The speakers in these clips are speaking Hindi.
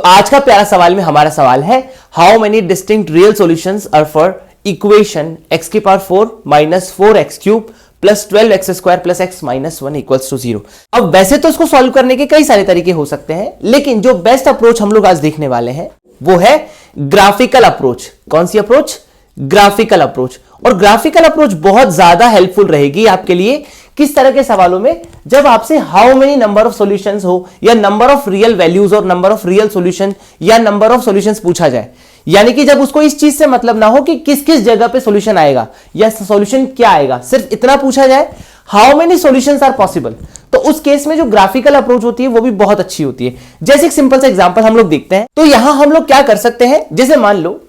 आज का प्यारा सवाल में हमारा सवाल है how many distinct real solutions are for equation x की power 4 minus 4x cube plus 12x square plus x minus 1 equals to 0। अब वैसे तो इसको सॉल्व करने के कई सारे तरीके हो सकते हैं, लेकिन जो बेस्ट अप्रोच हम लोग आज देखने वाले हैं वो है ग्राफिकल अप्रोच। कौन सी अप्रोच? Graphical approach. और ग्राफिकल अप्रोच बहुत ज्यादा हेल्पफुल रहेगी आपके लिए किस तरह के सवालों में, जब आपसे how many number of solutions हो या नंबर ऑफ रियल वैल्यूज और नंबर ऑफ रियल सॉल्यूशन या नंबर ऑफ सॉल्यूशंस पूछा जाए। यानी कि जब उसको इस चीज से मतलब ना हो कि किस किस जगह पे सॉल्यूशन आएगा या सॉल्यूशन क्या आएगा, सिर्फ इतना पूछा जाए how many solutions are possible, तो उस केस में जो ग्राफिकल अप्रोच होती है वो भी बहुत अच्छी होती है। जैसे एक सिंपल सा एग्जांपल हम लोग देखते हैं। तो यहां हम लोग क्या कर सकते हैं, जैसे मान लो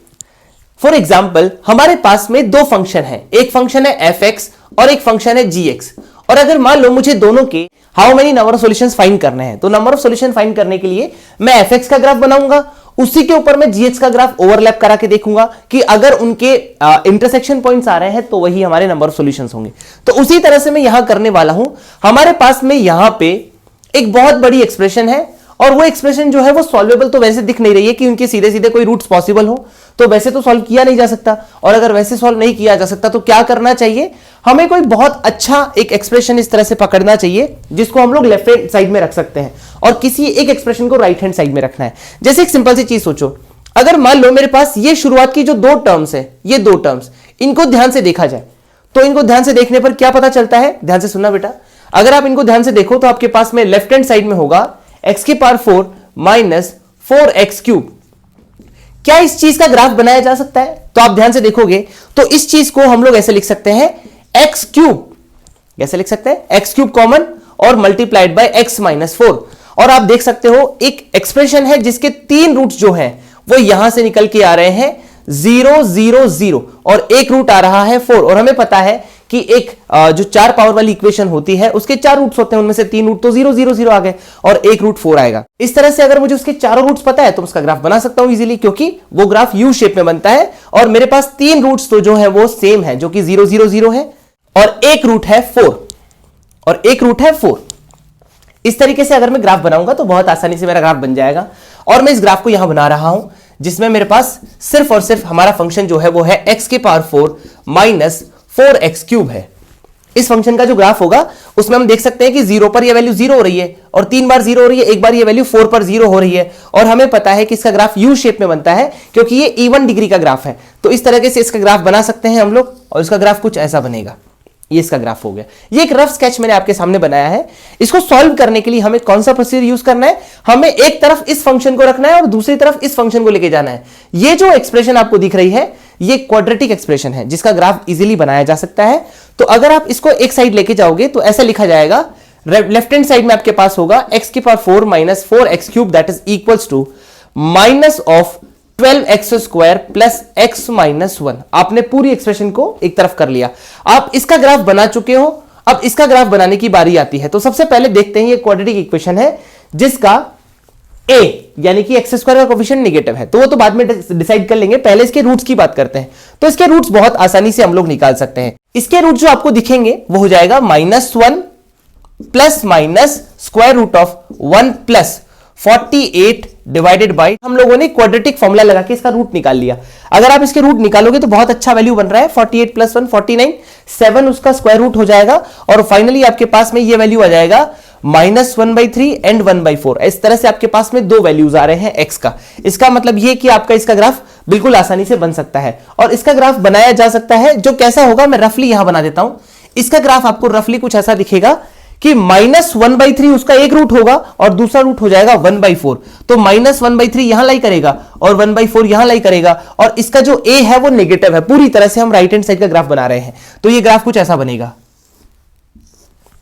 फॉर एग्जांपल हमारे पास में दो फंक्शन है, एक फंक्शन है fx और एक फंक्शन है gx। और अगर मान लो मुझे दोनों के how many number of solutions find करने हैं, तो नंबर ऑफ सॉल्यूशन फाइंड करने के लिए मैं fx का ग्राफ बनाऊंगा, उसी के ऊपर मैं gx का ग्राफ ओवरलैप करा के देखूंगा कि अगर उनके इंटरसेक्शन पॉइंट्स आ रहे हैं तो वही हमारे नंबर ऑफ सॉल्यूशंस होंगे। तो उसी तरह से मैं यहां करने वाला हूं। हमारे पास में यहां पे एक बहुत बड़ी एक्सप्रेशन है और वो एक्सप्रेशन जो है वो सॉल्वेबल तो वैसे दिख नहीं रही है कि उनके सीधे सीधे कोई रूट्स पॉसिबल हो, तो वैसे तो सॉल्व किया नहीं जा सकता। और अगर वैसे सॉल्व नहीं किया जा सकता तो क्या करना चाहिए, हमें कोई बहुत अच्छा एक एक्सप्रेशन इस तरह से पकड़ना चाहिए जिसको हम लोग लेफ्ट हैंड साइड में रख सकते हैं और किसी एक एक्सप्रेशन को राइट हैंड साइड में रखना है। जैसे एक सिंपल सी चीज सोचो, अगर मान लो मेरे पास ये शुरुआत की जो दो टर्म्स है, ये दो टर्म्स, इनको ध्यान से देखा जाए तो इनको ध्यान से देखने पर क्या पता चलता है, ध्यान से सुनना बेटा। अगर आप इनको ध्यान से देखो तो आपके पास में लेफ्ट हैंड साइड में होगा x की पावर 4 माइनस 4x क्यूब। क्या इस चीज का ग्राफ बनाया जा सकता है? तो आप ध्यान से देखोगे तो इस चीज को हम लोग ऐसे लिख सकते हैं x क्यूब, कैसे लिख सकते हैं, x क्यूब कॉमन और मल्टीप्लाइड बाय x माइनस 4। और आप देख सकते हो एक एक्सप्रेशन है जिसके तीन रूट्स जो हैं वो यहां से निकल के आ रहे हैं 0 0 0 और एक रूट आ रहा है 4। और हमें पता है कि एक जो 4 पावर वाली इक्वेशन होती है उसके 4 रूट्स होते हैं, उनमें से 3 रूट तो 0 0 0 आ गए और एक रूट 4 आएगा। इस तरह से अगर मुझे उसके चारों रूट्स पता है तो उसका ग्राफ बना सकता हूं इजीली, क्योंकि वो ग्राफ यू शेप में बनता है और मेरे पास 3 रूट्स तो जो है वो सेम है, जो कि 0 0 0 है और एक रूट है 4 और एक रूट है 4। इस तरीके से अगर मैं ग्राफ बनाऊंगा तो बहुत आसानी से मेरा ग्राफ बन जाएगा। और मैं इस ग्राफ को यहां बना रहा हूं जिसमें मेरे पास सिर्फ और सिर्फ हमारा फंक्शन जो है वो है x की पावर 4 माइनस 4x क्यूब है। इस फंक्शन का जो ग्राफ होगा उसमें हम देख सकते हैं कि 0 पर ये वैल्यू 0 हो रही है और 3 बार 0 हो रही है, एक बार ये वैल्यू 4 पर 0 हो रही है। और हमें पता है कि इसका ग्राफ यू शेप में बनता है क्योंकि ये इवन डिग्री का ग्राफ है। तो इस तरीके से इसका ग्राफ बना सकते हैं हम लोग और इसका ग्राफ कुछ ऐसा बनेगा। ये इसका ग्राफ हो गया। ये एक रफ स्केच मैंने आपके सामने बनाया है। इसको सॉल्व करने के लिए हमें कौन सा प्रोसीजर यूज करना है, हमें एक तरफ इस फंक्शन को रखना है और दूसरी तरफ इस फंक्शन को लेके जाना है। ये जो एक्सप्रेशन आपको दिख रही है ये क्वाड्रेटिक एक्सप्रेशन है जिसका ग्राफ इजीली बनाया जा सकता है। तो अगर आप इसको एक साइड लेके जाओगे तो ऐसा लिखा जाएगा, लेफ्ट हैंड साइड में आपके पास होगा x की power 4 minus 4x cube that is equals to minus of 12x square plus x minus 1। आपने पूरी एक्सप्रेशन को एक तरफ कर लिया, आप इसका ग्राफ बना चुके हो। अब इसका ग्राफ बनाने की बारी आती है। तो सबसे पहले देखते हैं ये क्वाड्रेटिक इक्वेशन है जिसका a यानी कि x स्क्वायर का कोफिशिएंट नेगेटिव है, तो वो तो बाद में डिसाइड कर लेंगे, पहले इसके रूट्स की बात करते हैं। तो इसके रूट्स बहुत आसानी से हम लोग निकाल सकते हैं। इसके रूट जो आपको दिखेंगे वो हो जाएगा -1 plus minus square root of 1 plus 48 divided by, हम लोगों ने क्वाड्रेटिक फॉर्मूला लगा के इसका रूट निकाल लिया। अगर आप इसके रूट निकालोगे तो बहुत अच्छा वैल्यू बन रहा है, 48 प्लस 1 49, 7 उसका स्क्वायर रूट हो जाएगा और फाइनली आपके पास में ये वैल्यू आ जाएगा -1/3 एंड 1/4। इस तरह से आपके पास में दो वैल्यूज आ रहे हैं x का। इसका मतलब ये कि आपका इसका ग्राफ बिल्कुल आसानी से बन सकता है और इसका ग्राफ बनाया जा सकता है। जो कैसा होगा मैं रफली यहां बना देता हूं। इसका ग्राफ आपको रफली कुछ ऐसा दिखेगा कि -1/3 उसका एक रूट होगा और दूसरा रूट हो जाएगा 1/4। तो -1/3 यहां लाई करेगा और 1/4 यहां लाई करेगा और इसका जो a है वो नेगेटिव है। पूरी तरह से हम राइट हैंड साइड का ग्राफ बना रहे हैं। तो ये ग्राफ कुछ ऐसा बनेगा।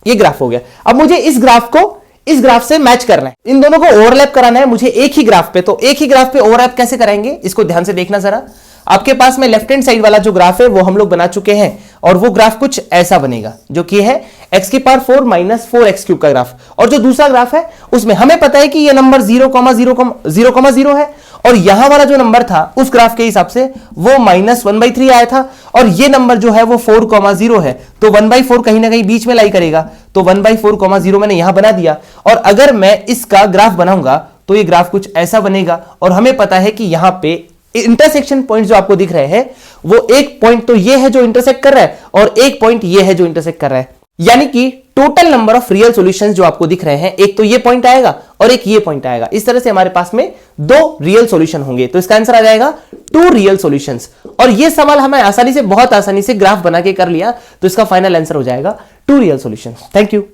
ये ग्राफ हो गया। अब मुझे इस ग्राफ को इस ग्राफ से मैच करना है, इन दोनों को ओवरलैप कराना है मुझे एक ही ग्राफ पे। तो एक ही ग्राफ पे ओवरलैप कैसे कराएंगे, इसको ध्यान से देखना जरा। आपके पास में लेफ्ट हैंड साइड वाला जो ग्राफ है वो हम लोग बना चुके हैं और वो ग्राफ कुछ ऐसा बनेगा जो कि है x की पावर 4 माइनस 4x क्यूब का ग्राफ। और जो दूसरा ग्राफ है उसमें हमें पता है कि ये नंबर 0,0,0,0 है और यहां वाला जो नंबर था उस ग्राफ के हिसाब से वो -1/3 आया था और ये नंबर जो है वो 4,0 है। तो 1/4 कहीं ना कहीं बीच में लाई करेगा। तो 1/4,0 मैंने यहां बना दिया और अगर मैं इसका ग्राफ बनाऊंगा तो ये ग्राफ कुछ ऐसा बनेगा। और हमें पता है कि यहां पे इंटरसेक्शन पॉइंट जो आपको दिख रहे हैं, वो एक पॉइंट तो ये है जो इंटरसेक्ट कर रहा है और एक पॉइंट ये है जो इंटरसेक्ट कर रहा है, यानी कि total number of real solutions जो आपको दिख रहे हैं, एक तो ये पॉइंट आएगा और एक ये पॉइंट आएगा। इस तरह से हमारे पास में 2 रियल सॉल्यूशन होंगे, तो इसका आंसर आ जाएगा 2 रियल सॉल्यूशंस। और ये सवाल हमें आसानी से, बहुत आसानी से ग्राफ बना के कर लिया, तो इसका फाइनल आंसर हो जाएगा 2 रियल सॉल्यूशंस। Thank you.